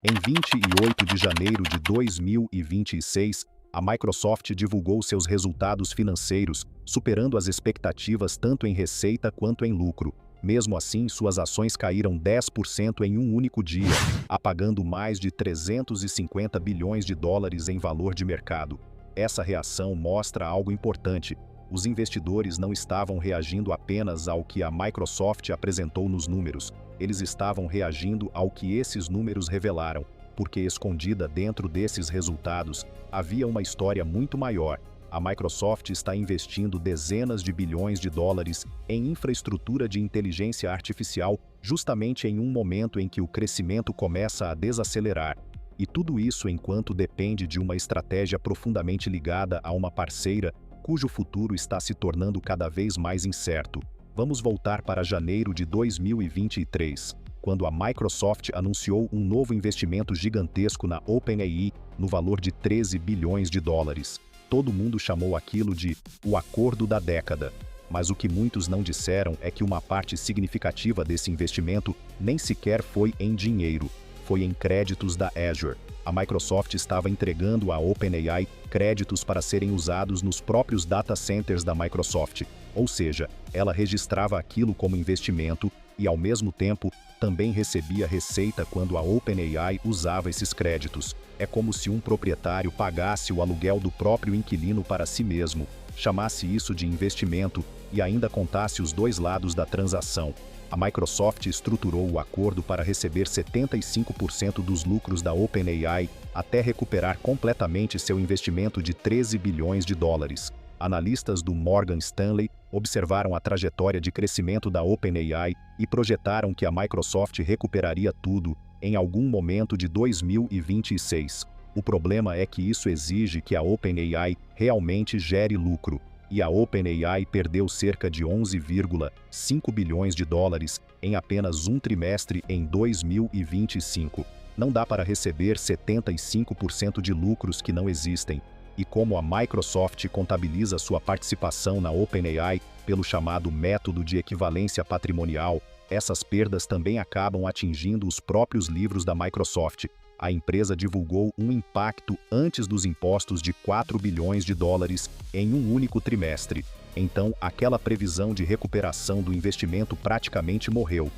Em 28 de janeiro de 2026, a Microsoft divulgou seus resultados financeiros, superando as expectativas tanto em receita quanto em lucro. Mesmo assim, suas ações caíram 10% em um único dia, apagando mais de 350 bilhões de dólares em valor de mercado. Essa reação mostra algo importante. Os investidores não estavam reagindo apenas ao que a Microsoft apresentou nos números, eles estavam reagindo ao que esses números revelaram, porque escondida dentro desses resultados, havia uma história muito maior. A Microsoft está investindo dezenas de bilhões de dólares em infraestrutura de inteligência artificial justamente em um momento em que o crescimento começa a desacelerar. E tudo isso enquanto depende de uma estratégia profundamente ligada a uma parceira cujo futuro está se tornando cada vez mais incerto. Vamos voltar para janeiro de 2023, quando a Microsoft anunciou um novo investimento gigantesco na OpenAI no valor de 13 bilhões de dólares. Todo mundo chamou aquilo de o acordo da década. Mas o que muitos não disseram é que uma parte significativa desse investimento nem sequer foi em dinheiro, foi em créditos da Azure. A Microsoft estava entregando à OpenAI créditos para serem usados nos próprios data centers da Microsoft, ou seja, ela registrava aquilo como investimento e, ao mesmo tempo, também recebia receita quando a OpenAI usava esses créditos. É como se um proprietário pagasse o aluguel do próprio inquilino para si mesmo, chamasse isso de investimento e ainda contasse os dois lados da transação. A Microsoft estruturou o acordo para receber 75% dos lucros da OpenAI até recuperar completamente seu investimento de 13 bilhões de dólares. Analistas do Morgan Stanley observaram a trajetória de crescimento da OpenAI e projetaram que a Microsoft recuperaria tudo em algum momento de 2026. O problema é que isso exige que a OpenAI realmente gere lucro. E a OpenAI perdeu cerca de 11,5 bilhões de dólares em apenas um trimestre em 2025. Não dá para receber 75% de lucros que não existem. E como a Microsoft contabiliza sua participação na OpenAI pelo chamado método de equivalência patrimonial, essas perdas também acabam atingindo os próprios livros da Microsoft. A empresa divulgou um impacto antes dos impostos de 4 bilhões de dólares em um único trimestre. Então, aquela previsão de recuperação do investimento praticamente morreu.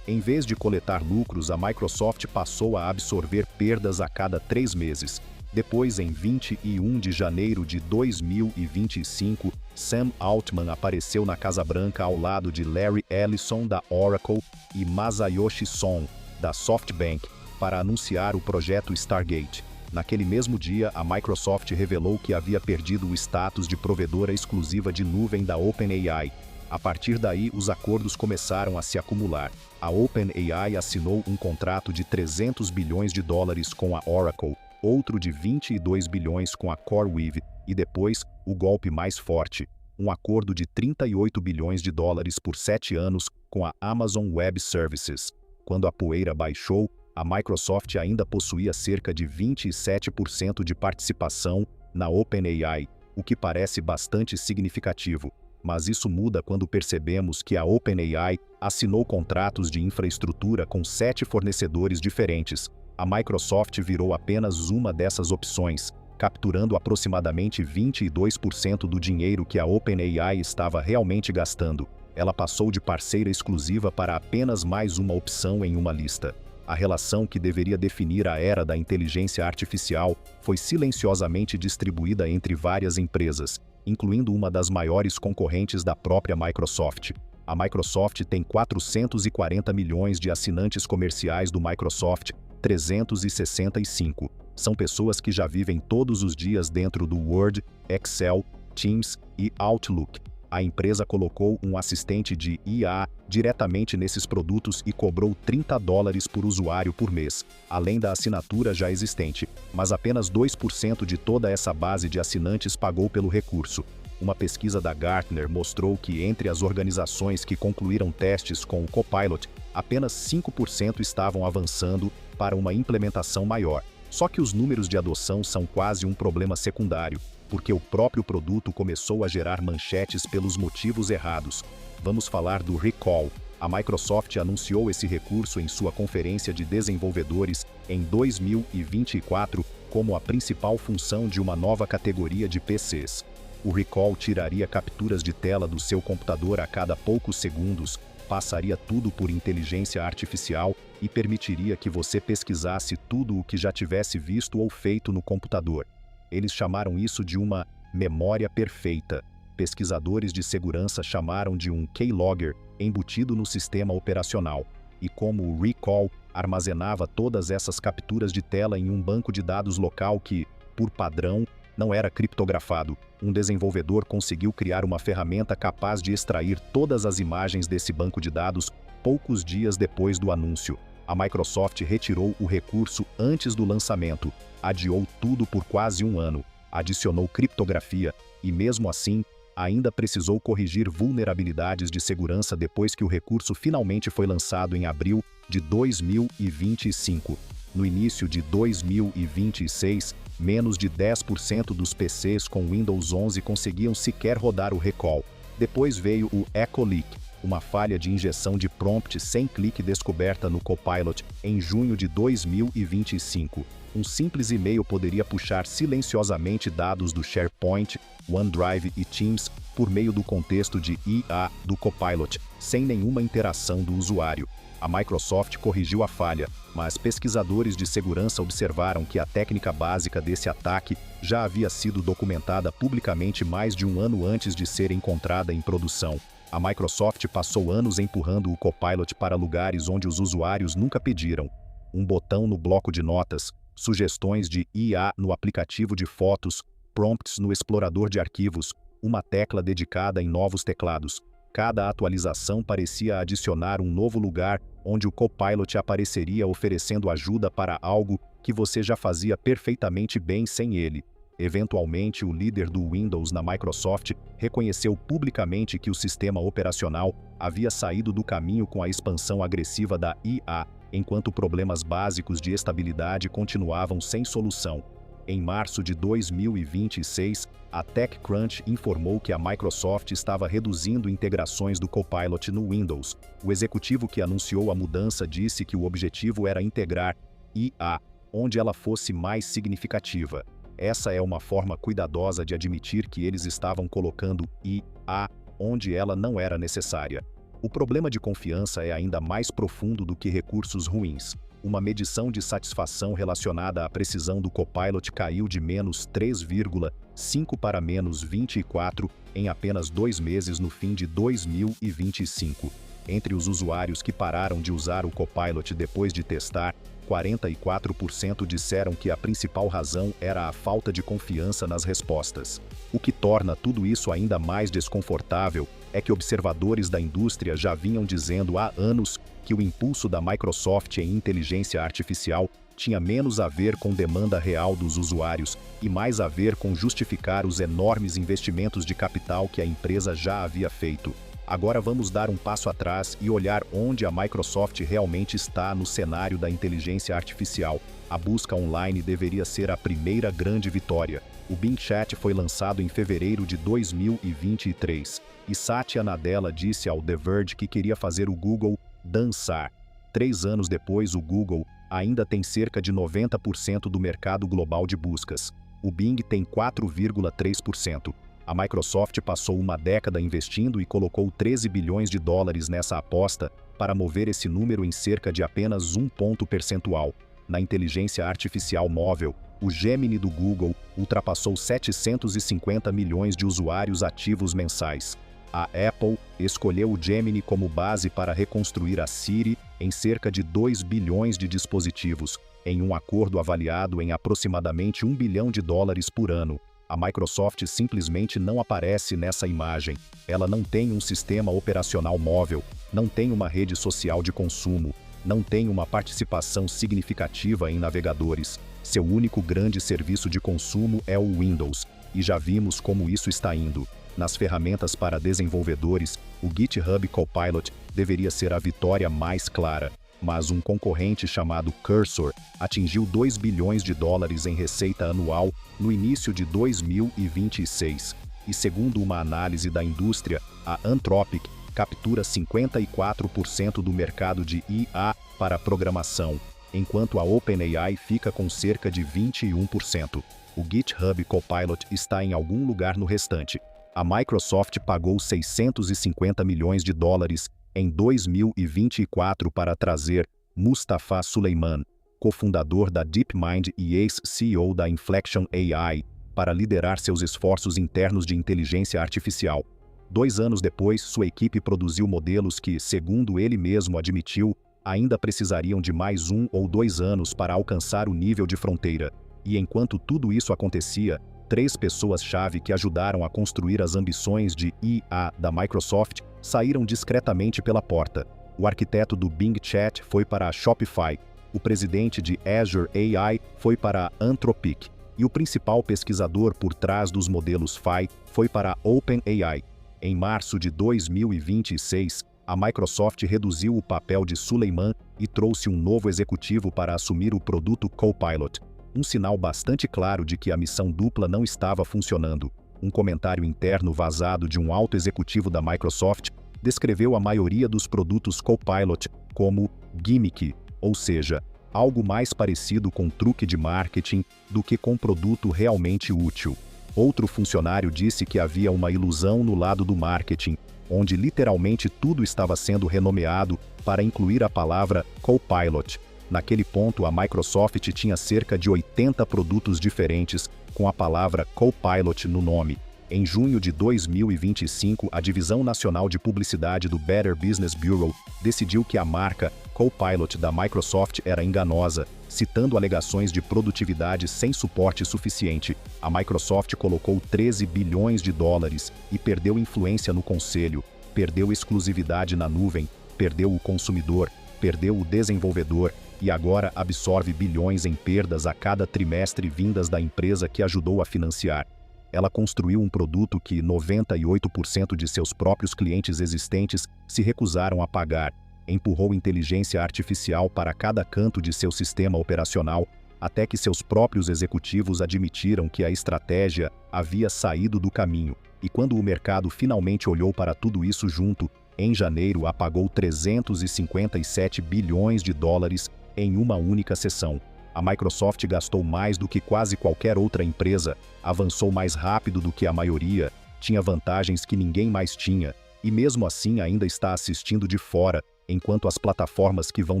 Em vez de coletar lucros, a Microsoft passou a absorver perdas a cada 3 meses. Depois, em 21 de janeiro de 2025, Sam Altman apareceu na Casa Branca ao lado de Larry Ellison, da Oracle, e Masayoshi Son, da SoftBank, para anunciar o projeto Stargate. Naquele mesmo dia, a Microsoft revelou que havia perdido o status de provedora exclusiva de nuvem da OpenAI. A partir daí, os acordos começaram a se acumular. A OpenAI assinou um contrato de 300 bilhões de dólares com a Oracle, outro de 22 bilhões com a CoreWeave, e depois, o golpe mais forte, um acordo de 38 bilhões de dólares por 7 anos com a Amazon Web Services. Quando a poeira baixou, a Microsoft ainda possuía cerca de 27% de participação na OpenAI, o que parece bastante significativo. Mas isso muda quando percebemos que a OpenAI assinou contratos de infraestrutura com 7 fornecedores diferentes. A Microsoft virou apenas uma dessas opções, capturando aproximadamente 22% do dinheiro que a OpenAI estava realmente gastando. Ela passou de parceira exclusiva para apenas mais uma opção em uma lista. A relação que deveria definir a era da inteligência artificial foi silenciosamente distribuída entre várias empresas, incluindo uma das maiores concorrentes da própria Microsoft. A Microsoft tem 440 milhões de assinantes comerciais do Microsoft 365. São pessoas que já vivem todos os dias dentro do Word, Excel, Teams e Outlook. A empresa colocou um assistente de IA diretamente nesses produtos e cobrou $30 por usuário por mês, além da assinatura já existente, mas apenas 2% de toda essa base de assinantes pagou pelo recurso. Uma pesquisa da Gartner mostrou que entre as organizações que concluíram testes com o Copilot, apenas 5% estavam avançando para uma implementação maior. Só que os números de adoção são quase um problema secundário, porque o próprio produto começou a gerar manchetes pelos motivos errados. Vamos falar do recall. A Microsoft anunciou esse recurso em sua conferência de desenvolvedores em 2024 como a principal função de uma nova categoria de PCs. O Recall tiraria capturas de tela do seu computador a cada poucos segundos, passaria tudo por inteligência artificial e permitiria que você pesquisasse tudo o que já tivesse visto ou feito no computador. Eles chamaram isso de uma memória perfeita. Pesquisadores de segurança chamaram de um keylogger embutido no sistema operacional. E como o Recall armazenava todas essas capturas de tela em um banco de dados local que, por padrão, não era criptografado, um desenvolvedor conseguiu criar uma ferramenta capaz de extrair todas as imagens desse banco de dados poucos dias depois do anúncio. A Microsoft retirou o recurso antes do lançamento, adiou tudo por quase um ano, adicionou criptografia e, mesmo assim, ainda precisou corrigir vulnerabilidades de segurança depois que o recurso finalmente foi lançado em abril de 2025. No início de 2026, menos de 10% dos PCs com Windows 11 conseguiam sequer rodar o Recall. Depois veio o Echo Leak, uma falha de injeção de prompt sem clique descoberta no Copilot em junho de 2025. Um simples e-mail poderia puxar silenciosamente dados do SharePoint, OneDrive e Teams por meio do contexto de IA do Copilot, sem nenhuma interação do usuário. A Microsoft corrigiu a falha, mas pesquisadores de segurança observaram que a técnica básica desse ataque já havia sido documentada publicamente mais de um ano antes de ser encontrada em produção. A Microsoft passou anos empurrando o Copilot para lugares onde os usuários nunca pediram. Um botão no bloco de notas, sugestões de IA no aplicativo de fotos, prompts no explorador de arquivos, uma tecla dedicada em novos teclados. Cada atualização parecia adicionar um novo lugar onde o Copilot apareceria oferecendo ajuda para algo que você já fazia perfeitamente bem sem ele. Eventualmente, o líder do Windows na Microsoft reconheceu publicamente que o sistema operacional havia saído do caminho com a expansão agressiva da IA, enquanto problemas básicos de estabilidade continuavam sem solução. Em março de 2026, a TechCrunch informou que a Microsoft estava reduzindo integrações do Copilot no Windows. O executivo que anunciou a mudança disse que o objetivo era integrar IA onde ela fosse mais significativa. Essa é uma forma cuidadosa de admitir que eles estavam colocando IA onde ela não era necessária. O problema de confiança é ainda mais profundo do que recursos ruins. Uma medição de satisfação relacionada à precisão do Copilot caiu de menos 3,5 para menos 24 em apenas 2 meses no fim de 2025. Entre os usuários que pararam de usar o Copilot depois de testar, 44% disseram que a principal razão era a falta de confiança nas respostas. O que torna tudo isso ainda mais desconfortável é que observadores da indústria já vinham dizendo há anos que o impulso da Microsoft em inteligência artificial tinha menos a ver com demanda real dos usuários e mais a ver com justificar os enormes investimentos de capital que a empresa já havia feito. Agora vamos dar um passo atrás e olhar onde a Microsoft realmente está no cenário da inteligência artificial. A busca online deveria ser a primeira grande vitória. O Bing Chat foi lançado em fevereiro de 2023, e Satya Nadella disse ao The Verge que queria fazer o Google dançar. 3 anos depois, o Google ainda tem cerca de 90% do mercado global de buscas. O Bing tem 4,3%. A Microsoft passou uma década investindo e colocou 13 bilhões de dólares nessa aposta para mover esse número em cerca de apenas 1 ponto percentual. Na inteligência artificial móvel, o Gemini do Google ultrapassou 750 milhões de usuários ativos mensais. A Apple escolheu o Gemini como base para reconstruir a Siri em cerca de 2 bilhões de dispositivos, em um acordo avaliado em aproximadamente 1 bilhão de dólares por ano. A Microsoft simplesmente não aparece nessa imagem. Ela não tem um sistema operacional móvel, não tem uma rede social de consumo, não tem uma participação significativa em navegadores. Seu único grande serviço de consumo é o Windows, e já vimos como isso está indo. Nas ferramentas para desenvolvedores, o GitHub Copilot deveria ser a vitória mais clara, mas um concorrente chamado Cursor atingiu 2 bilhões de dólares em receita anual no início de 2026. E segundo uma análise da indústria, a Anthropic captura 54% do mercado de IA para programação. enquanto a OpenAI fica com cerca de 21%. O GitHub Copilot está em algum lugar no restante. A Microsoft pagou 650 milhões de dólares em 2024 para trazer Mustafa Suleyman, cofundador da DeepMind e ex-CEO da Inflection AI, para liderar seus esforços internos de inteligência artificial. 2 anos depois, sua equipe produziu modelos que, segundo ele mesmo admitiu, ainda precisariam de mais 1 ou 2 anos para alcançar o nível de fronteira. E enquanto tudo isso acontecia, 3 pessoas-chave que ajudaram a construir as ambições de IA da Microsoft saíram discretamente pela porta. O arquiteto do Bing Chat foi para a Shopify, o presidente de Azure AI foi para a Anthropic, e o principal pesquisador por trás dos modelos Phi foi para a OpenAI. Em março de 2026, a Microsoft reduziu o papel de Suleyman e trouxe um novo executivo para assumir o produto Copilot. Um sinal bastante claro de que a missão dupla não estava funcionando. Um comentário interno vazado de um alto executivo da Microsoft descreveu a maioria dos produtos Copilot como gimmick, ou seja, algo mais parecido com truque de marketing do que com produto realmente útil. Outro funcionário disse que havia uma ilusão no lado do marketing, onde literalmente tudo estava sendo renomeado para incluir a palavra Copilot. Naquele ponto, a Microsoft tinha cerca de 80 produtos diferentes com a palavra Copilot no nome. Em junho de 2025, a Divisão Nacional de Publicidade do Better Business Bureau decidiu que a marca Copilot da Microsoft era enganosa, citando alegações de produtividade sem suporte suficiente. A Microsoft colocou 13 bilhões de dólares e perdeu influência no conselho, perdeu exclusividade na nuvem, perdeu o consumidor, perdeu o desenvolvedor e agora absorve bilhões em perdas a cada trimestre vindas da empresa que ajudou a financiar. Ela construiu um produto que 98% de seus próprios clientes existentes se recusaram a pagar, empurrou inteligência artificial para cada canto de seu sistema operacional, até que seus próprios executivos admitiram que a estratégia havia saído do caminho. E quando o mercado finalmente olhou para tudo isso junto, em janeiro apagou 357 bilhões de dólares em uma única sessão. A Microsoft gastou mais do que quase qualquer outra empresa, avançou mais rápido do que a maioria, tinha vantagens que ninguém mais tinha, e mesmo assim ainda está assistindo de fora, enquanto as plataformas que vão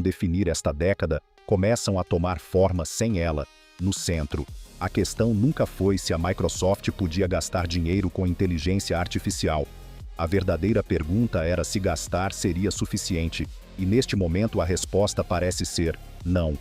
definir esta década começam a tomar forma sem ela. No centro, a questão nunca foi se a Microsoft podia gastar dinheiro com inteligência artificial. A verdadeira pergunta era se gastar seria suficiente, e neste momento a resposta parece ser não.